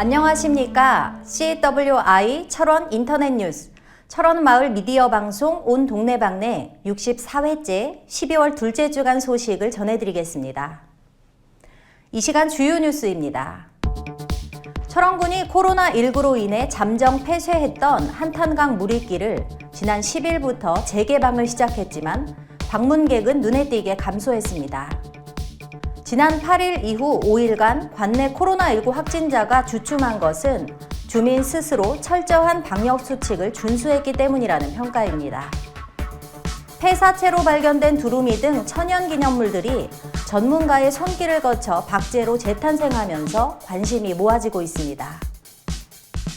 안녕하십니까. CWI 철원 인터넷 뉴스 철원마을 미디어 방송 온 동네방네 64회째 12월 둘째 주간 소식을 전해드리겠습니다. 이 시간 주요 뉴스입니다. 철원군이 코로나19로 인해 잠정 폐쇄했던 한탄강 물잇길을 지난 10일부터 재개방을 시작했지만 방문객은 눈에 띄게 감소했습니다. 지난 8일 이후 5일간 관내 코로나19 확진자가 주춤한 것은 주민 스스로 철저한 방역 수칙을 준수했기 때문이라는 평가입니다. 폐사체로 발견된 두루미 등 천연기념물들이 전문가의 손길을 거쳐 박제로 재탄생하면서 관심이 모아지고 있습니다.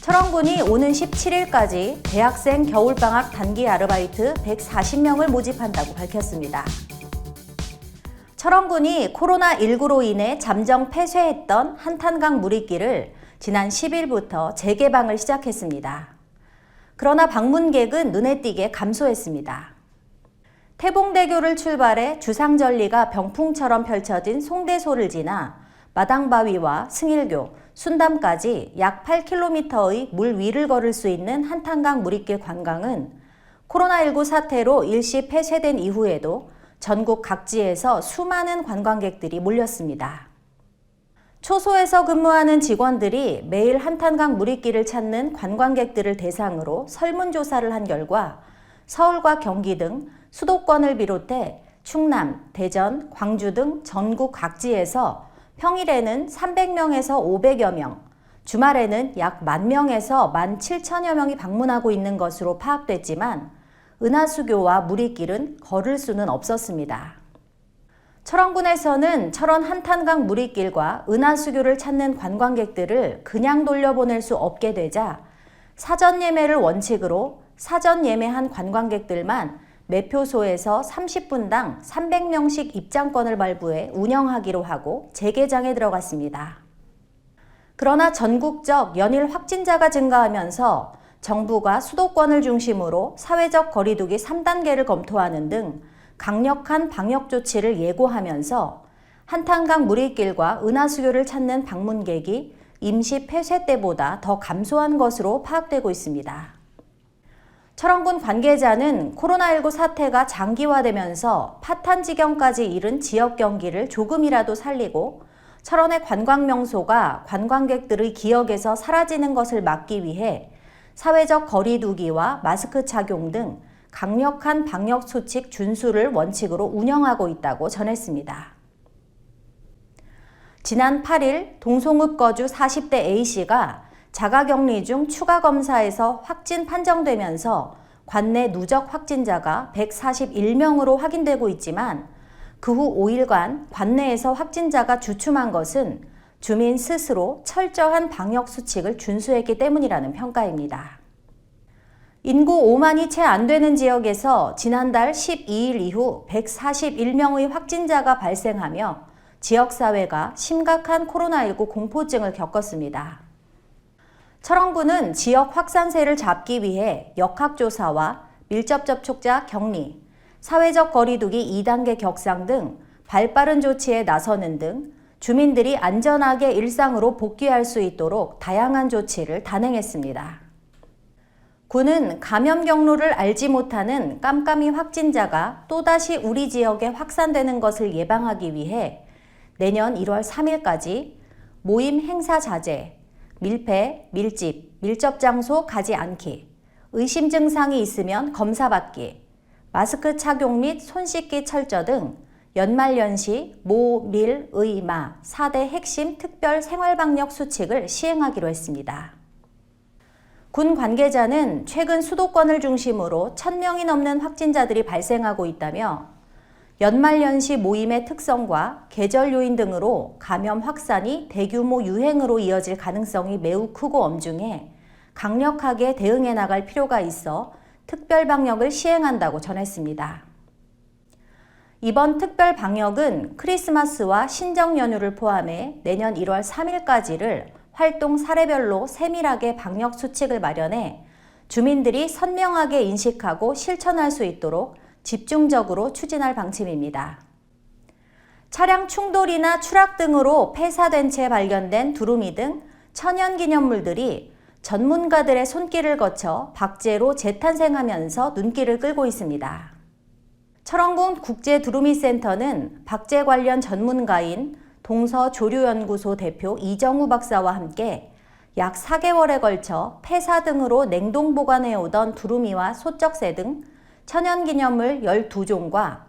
철원군이 오는 17일까지 대학생 겨울방학 단기 아르바이트 140명을 모집한다고 밝혔습니다. 철원군이 코로나19로 인해 잠정 폐쇄했던 한탄강 물잇길을 지난 10일부터 재개방을 시작했습니다. 그러나 방문객은 눈에 띄게 감소했습니다. 태봉대교를 출발해 주상절리가 병풍처럼 펼쳐진 송대소를 지나 마당바위와 승일교, 순담까지 약 8km의 물 위를 걸을 수 있는 한탄강 물잇길 관광은 코로나19 사태로 일시 폐쇄된 이후에도 전국 각지에서 수많은 관광객들이 몰렸습니다. 초소에서 근무하는 직원들이 매일 한탄강 물잇길을 찾는 관광객들을 대상으로 설문조사를 한 결과 서울과 경기 등 수도권을 비롯해 충남, 대전, 광주 등 전국 각지에서 평일에는 300명에서 500여 명, 주말에는 약 10,000명에서 17,000여 명이 방문하고 있는 것으로 파악됐지만 은하수교와 물잇길은 걸을 수는 없었습니다. 철원군에서는 철원 한탄강 물잇길과 은하수교를 찾는 관광객들을 그냥 돌려보낼 수 없게 되자 사전 예매를 원칙으로 사전 예매한 관광객들만 매표소에서 30분당 300명씩 입장권을 발부해 운영하기로 하고 재개장에 들어갔습니다. 그러나 전국적 연일 확진자가 증가하면서 정부가 수도권을 중심으로 사회적 거리두기 3단계를 검토하는 등 강력한 방역 조치를 예고하면서 한탄강 물잇길과 은하수교를 찾는 방문객이 임시 폐쇄 때보다 더 감소한 것으로 파악되고 있습니다. 철원군 관계자는 코로나19 사태가 장기화되면서 파탄 지경까지 이른 지역 경기를 조금이라도 살리고 철원의 관광명소가 관광객들의 기억에서 사라지는 것을 막기 위해 사회적 거리두기와 마스크 착용 등 강력한 방역 수칙 준수를 원칙으로 운영하고 있다고 전했습니다. 지난 8일 동송읍 거주 40대 A씨가 자가격리 중 추가 검사에서 확진 판정되면서 관내 누적 확진자가 141명으로 확인되고 있지만 그 후 5일간 관내에서 확진자가 주춤한 것은 주민 스스로 철저한 방역 수칙을 준수했기 때문이라는 평가입니다. 인구 5만이 채 안 되는 지역에서 지난달 12일 이후 141명의 확진자가 발생하며 지역사회가 심각한 코로나19 공포증을 겪었습니다. 철원군은 지역 확산세를 잡기 위해 역학조사와 밀접 접촉자 격리, 사회적 거리두기 2단계 격상 등 발빠른 조치에 나서는 등 주민들이 안전하게 일상으로 복귀할 수 있도록 다양한 조치를 단행했습니다. 군은 감염 경로를 알지 못하는 깜깜이 확진자가 또다시 우리 지역에 확산되는 것을 예방하기 위해 내년 1월 3일까지 모임 행사 자제, 밀폐, 밀집, 밀접 장소 가지 않기, 의심 증상이 있으면 검사받기, 마스크 착용 및 손 씻기 철저 등 연말연시 모, 밀, 의, 마 4대 핵심 특별 생활방역 수칙을 시행하기로 했습니다. 군 관계자는 최근 수도권을 중심으로 1,000명이 넘는 확진자들이 발생하고 있다며 연말연시 모임의 특성과 계절 요인 등으로 감염 확산이 대규모 유행으로 이어질 가능성이 매우 크고 엄중해 강력하게 대응해 나갈 필요가 있어 특별 방역을 시행한다고 전했습니다. 이번 특별 방역은 크리스마스와 신정 연휴를 포함해 내년 1월 3일까지를 활동 사례별로 세밀하게 방역 수칙을 마련해 주민들이 선명하게 인식하고 실천할 수 있도록 집중적으로 추진할 방침입니다. 차량 충돌이나 추락 등으로 폐사된 채 발견된 두루미 등 천연기념물들이 전문가들의 손길을 거쳐 박제로 재탄생하면서 눈길을 끌고 있습니다. 철원군 국제두루미센터는 박제 관련 전문가인 동서조류연구소 대표 이정우 박사와 함께 약 4개월에 걸쳐 폐사 등으로 냉동 보관해오던 두루미와 소쩍새 등 천연기념물 12종과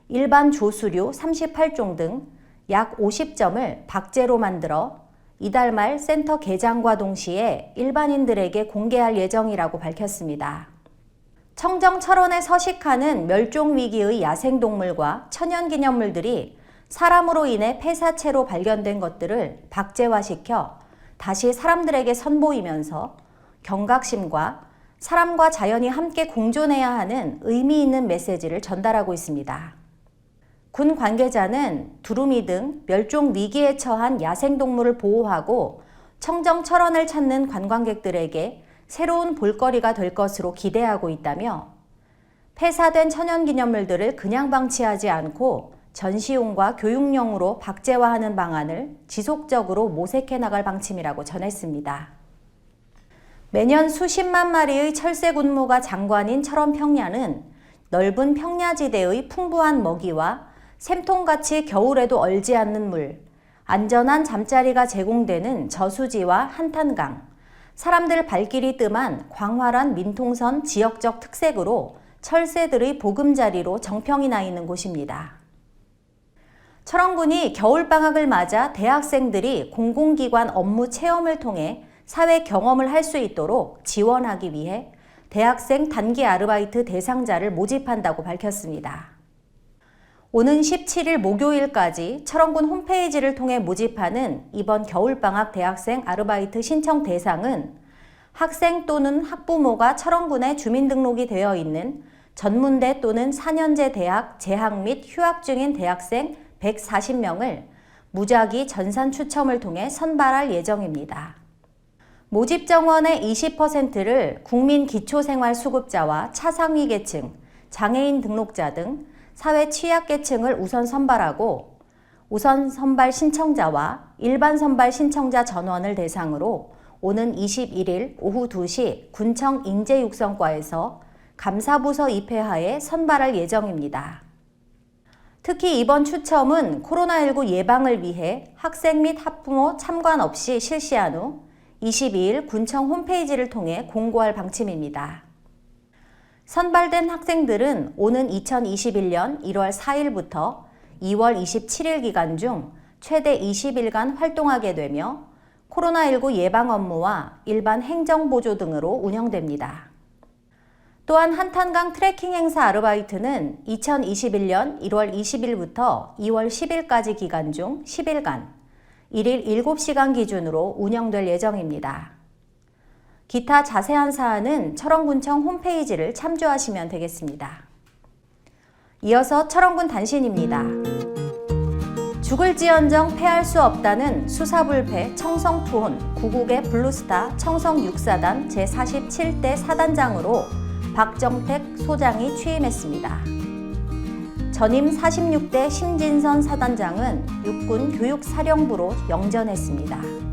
일반 조수류 38종 등 약 50점을 박제로 만들어 이달 말 센터 개장과 동시에 일반인들에게 공개할 예정이라고 밝혔습니다. 청정 철원에 서식하는 멸종위기의 야생동물과 천연기념물들이 사람으로 인해 폐사체로 발견된 것들을 박제화시켜 다시 사람들에게 선보이면서 경각심과 사람과 자연이 함께 공존해야 하는 의미 있는 메시지를 전달하고 있습니다. 군 관계자는 두루미 등 멸종 위기에 처한 야생동물을 보호하고 청정 철원을 찾는 관광객들에게 새로운 볼거리가 될 것으로 기대하고 있다며 폐사된 천연기념물들을 그냥 방치하지 않고 전시용과 교육용으로 박제화하는 방안을 지속적으로 모색해 나갈 방침이라고 전했습니다. 매년 수십만 마리의 철새군무가 장관인 철원 평야는 넓은 평야지대의 풍부한 먹이와 샘통같이 겨울에도 얼지 않는 물, 안전한 잠자리가 제공되는 저수지와 한탄강, 사람들 발길이 뜸한 광활한 민통선 지역적 특색으로 철새들의 보금자리로 정평이 나 있는 곳입니다. 철원군이 겨울방학을 맞아 대학생들이 공공기관 업무 체험을 통해 사회 경험을 할 수 있도록 지원하기 위해 대학생 단기 아르바이트 대상자를 모집한다고 밝혔습니다. 오는 17일 목요일까지 철원군 홈페이지를 통해 모집하는 이번 겨울방학 대학생 아르바이트 신청 대상은 학생 또는 학부모가 철원군에 주민등록이 되어 있는 전문대 또는 4년제 대학 재학 및 휴학 중인 대학생 140명을 무작위 전산 추첨을 통해 선발할 예정입니다. 모집 정원의 20%를 국민기초생활수급자와 차상위 계층, 장애인 등록자 등 사회 취약계층을 우선 선발하고 우선 선발 신청자와 일반 선발 신청자 전원을 대상으로 오는 21일 오후 2시 군청 인재육성과에서 감사부서 입회하에 선발할 예정입니다. 특히 이번 추첨은 코로나19 예방을 위해 학생 및 학부모 참관 없이 실시한 후 22일 군청 홈페이지를 통해 공고할 방침입니다. 선발된 학생들은 오는 2021년 1월 4일부터 2월 27일 기간 중 최대 20일간 활동하게 되며 코로나19 예방 업무와 일반 행정보조 등으로 운영됩니다. 또한 한탄강 트레킹 행사 아르바이트는 2021년 1월 20일부터 2월 10일까지 기간 중 10일간 1일 7시간 기준으로 운영될 예정입니다. 기타 자세한 사안은 철원군청 홈페이지를 참조하시면 되겠습니다. 이어서 철원군 단신입니다. 죽을지언정 패할 수 없다는 수사불패 청성투혼 구국의 블루스타 청성6사단 제47대 사단장으로 박정택 소장이 취임했습니다. 전임 46대 심진선 사단장은 육군 교육사령부로 영전했습니다.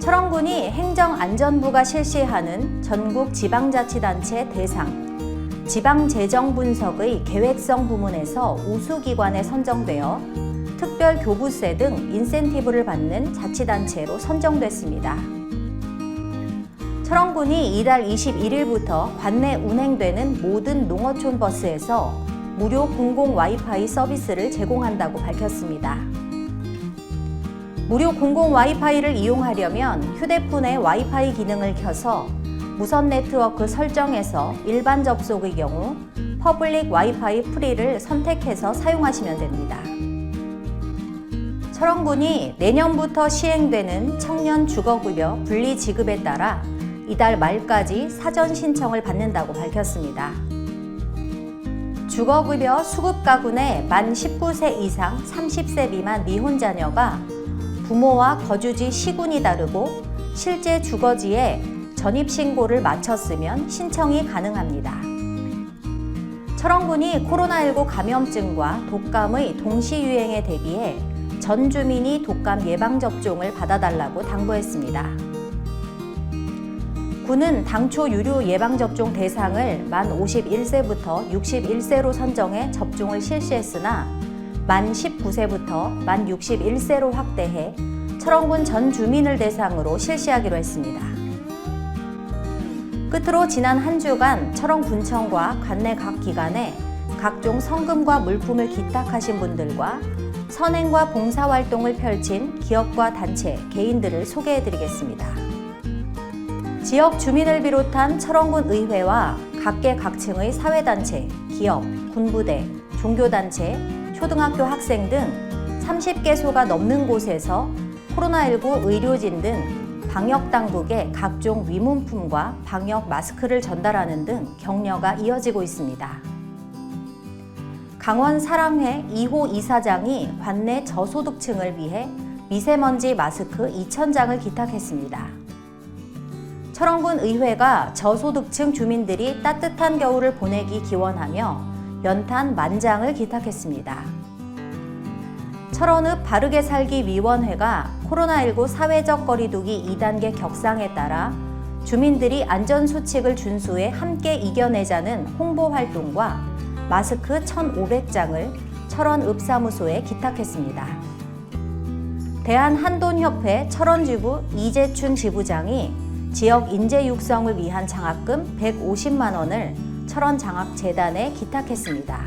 철원군이 행정안전부가 실시하는 전국 지방자치단체 대상, 지방재정분석의 계획성 부문에서 우수기관에 선정되어 특별교부세 등 인센티브를 받는 자치단체로 선정됐습니다. 철원군이 이달 21일부터 관내 운행되는 모든 농어촌 버스에서 무료 공공 와이파이 서비스를 제공한다고 밝혔습니다. 무료 공공 와이파이를 이용하려면 휴대폰의 와이파이 기능을 켜서 무선 네트워크 설정에서 일반 접속의 경우 퍼블릭 와이파이 프리를 선택해서 사용하시면 됩니다. 철원군이 내년부터 시행되는 청년 주거급여 분리 지급에 따라 이달 말까지 사전 신청을 받는다고 밝혔습니다. 주거급여 수급 가구 내 만 19세 이상 30세 미만 미혼자녀가 부모와 거주지 시군이 다르고 실제 주거지에 전입신고를 마쳤으면 신청이 가능합니다. 철원군이 코로나19 감염증과 독감의 동시 유행에 대비해 전 주민이 독감 예방접종을 받아달라고 당부했습니다. 군은 당초 유료 예방접종 대상을 만 51세부터 61세로 선정해 접종을 실시했으나 만 19세부터 만 61세로 확대해 철원군 전 주민을 대상으로 실시하기로 했습니다. 끝으로 지난 한 주간 철원군청과 관내 각 기관에 각종 성금과 물품을 기탁하신 분들과 선행과 봉사활동을 펼친 기업과 단체, 개인들을 소개해드리겠습니다. 지역 주민을 비롯한 철원군 의회와 각계각층의 사회단체, 기업, 군부대, 종교단체, 초등학교 학생 등 30개소가 넘는 곳에서 코로나19 의료진 등 방역당국의 각종 위문품과 방역 마스크를 전달하는 등 격려가 이어지고 있습니다. 강원 사랑회 2호 이사장이 관내 저소득층을 위해 미세먼지 마스크 2,000장을 기탁했습니다. 철원군 의회가 저소득층 주민들이 따뜻한 겨울을 보내기 기원하며 연탄 10,000장을 기탁했습니다. 철원읍 바르게 살기 위원회가 코로나19 사회적 거리두기 2단계 격상에 따라 주민들이 안전수칙을 준수해 함께 이겨내자는 홍보활동과 마스크 1,500장을 철원읍 사무소에 기탁했습니다. 대한한돈협회 철원지부 이재춘 지부장이 지역 인재 육성을 위한 장학금 150만 원을 철원장학재단에 기탁했습니다.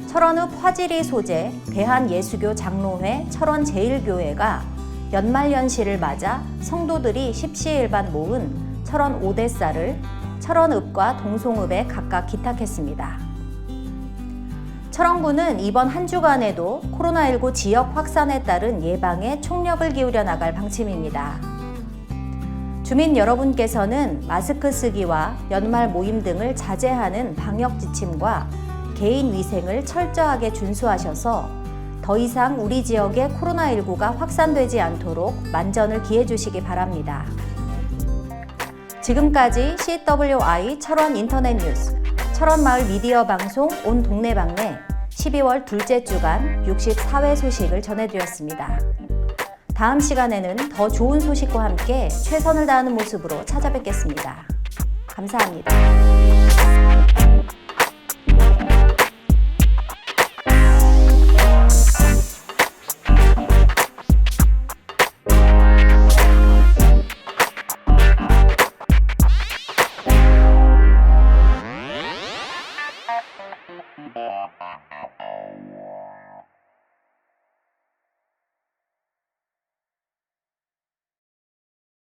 철원읍 화지리 소재 대한예수교 장로회 철원제일교회가 연말연시를 맞아 성도들이 십시일반 모은 철원 5대 쌀을 철원읍과 동송읍에 각각 기탁했습니다. 철원군은 이번 한 주간에도 코로나19 지역 확산에 따른 예방에 총력을 기울여 나갈 방침입니다. 주민 여러분께서는 마스크 쓰기와 연말 모임 등을 자제하는 방역 지침과 개인 위생을 철저하게 준수하셔서 더 이상 우리 지역에 코로나19가 확산되지 않도록 만전을 기해 주시기 바랍니다. 지금까지 CWI 철원 인터넷 뉴스, 철원마을 미디어 방송 온 동네방네 12월 둘째 주간 64회 소식을 전해드렸습니다. 다음 시간에는 더 좋은 소식과 함께 최선을 다하는 모습으로 찾아뵙겠습니다. 감사합니다. Yeah.